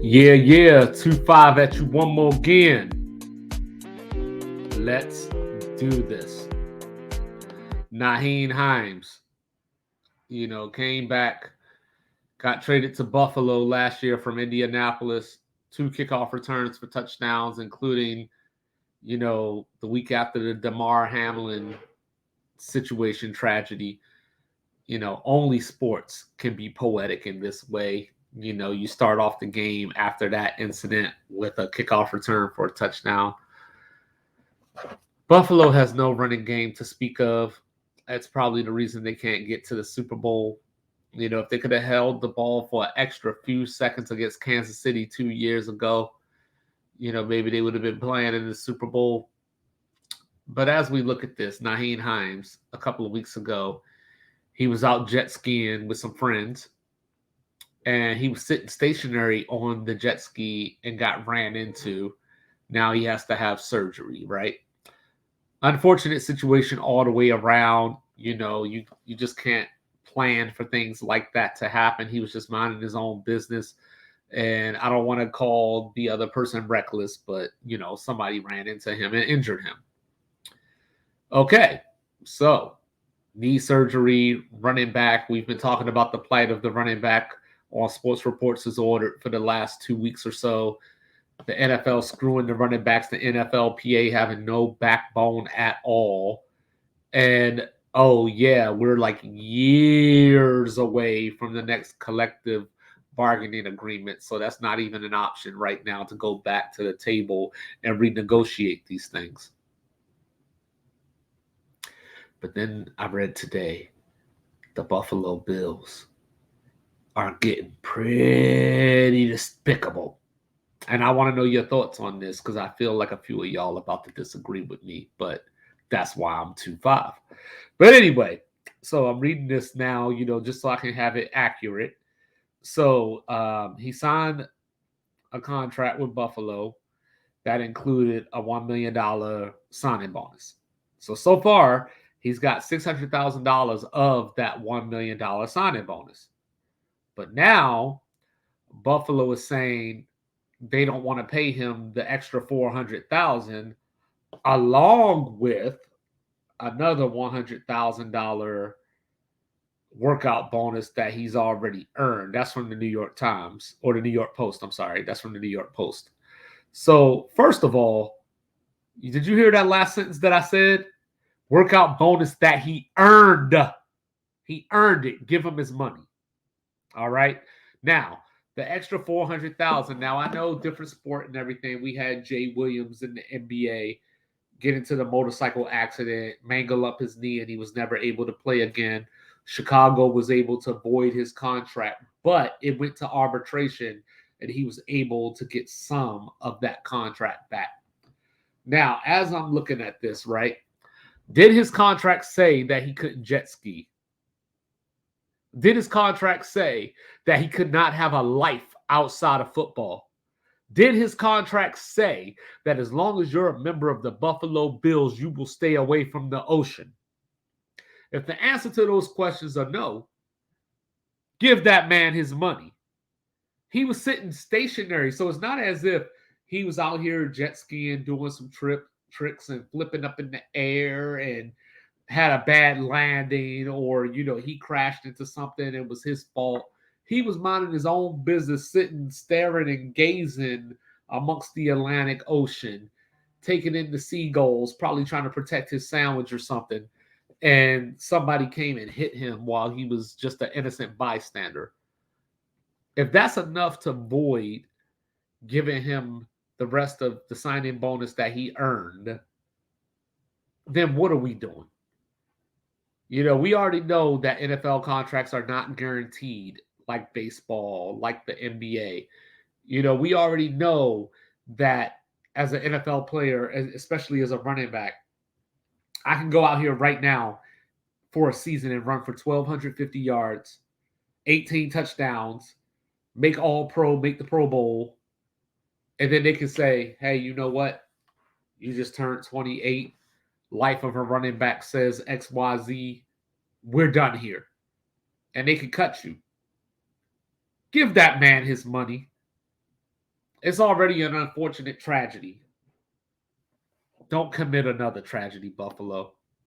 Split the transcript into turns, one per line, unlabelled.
Yeah, 2-5 at you one more again. Let's do this. Nyheim Hines, came back, got traded to Buffalo last year from Indianapolis. 2 kickoff returns for touchdowns, including, the week after the Damar Hamlin situation tragedy. Only sports can be poetic in this way. You start off the game after that incident with a kickoff return for a touchdown. Buffalo has no running game to speak of. That's probably the reason they can't get to the Super Bowl. If they could have held the ball for an extra few seconds against Kansas City 2 years ago, maybe they would have been playing in the Super Bowl. But as we look at this, Nyheim Hines, a couple of weeks ago, he was out jet skiing with some friends, and he was sitting stationary on the jet ski and got ran into. Now he has to have surgery, right? Unfortunate situation all the way around. You just can't plan for things like that to happen. He was just minding his own business. And I don't want to call the other person reckless, but somebody ran into him and injured him. Okay, so knee surgery, running back. We've been talking about the plight of the running back on Sports Reports is ordered for the last 2 weeks or so. The NFL screwing the running backs, the NFLPA having no backbone at all. And oh, yeah, we're like years away from the next collective bargaining agreement. So that's not even an option right now to go back to the table and renegotiate these things. But then I read today the Buffalo Bills are getting pretty despicable. And I want to know your thoughts on this because I feel like a few of y'all about to disagree with me, but that's why I'm 2-5. But anyway, so I'm reading this now, just so I can have it accurate. So he signed a contract with Buffalo that included a $1 million signing bonus. So far, he's got $600,000 of that $1 million signing bonus. But now Buffalo is saying they don't want to pay him the extra $400,000 along with another $100,000 workout bonus that he's already earned. That's from the New York Times or the New York Post. I'm sorry. That's from the New York Post. So, first of all, did you hear that last sentence that I said? Workout bonus that he earned. He earned it. Give him his money. All right. Now, the extra $400,000. Now I know different sport and everything. We had Jay Williams in the NBA get into the motorcycle accident, mangle up his knee, and he was never able to play again. Chicago was able to void his contract, but it went to arbitration, and he was able to get some of that contract back. Now, as I'm looking at this, right, did his contract say that he couldn't jet ski? Did his contract say that he could not have a life outside of football? Did his contract say that as long as you're a member of the Buffalo Bills, you will stay away from the ocean? If the answer to those questions are no, give that man his money. He was sitting stationary, so it's not as if he was out here jet skiing, doing some tricks and flipping up in the air and had a bad landing, or he crashed into something and it was his fault. He was minding his own business, sitting, staring, and gazing amongst the Atlantic Ocean, taking in the seagulls, probably trying to protect his sandwich or something. And somebody came and hit him while he was just an innocent bystander. If that's enough to void giving him the rest of the signing bonus that he earned, then what are we doing? We already know that NFL contracts are not guaranteed like baseball, like the NBA. We already know that as an NFL player, especially as a running back, I can go out here right now for a season and run for 1,250 yards, 18 touchdowns, make all pro, make the Pro Bowl. And then they can say, hey, you know what? You just turned 28. Life of a running back says XYZ. We're done here. And they can cut you. Give that man his money. It's already an unfortunate tragedy. Don't commit another tragedy, Buffalo.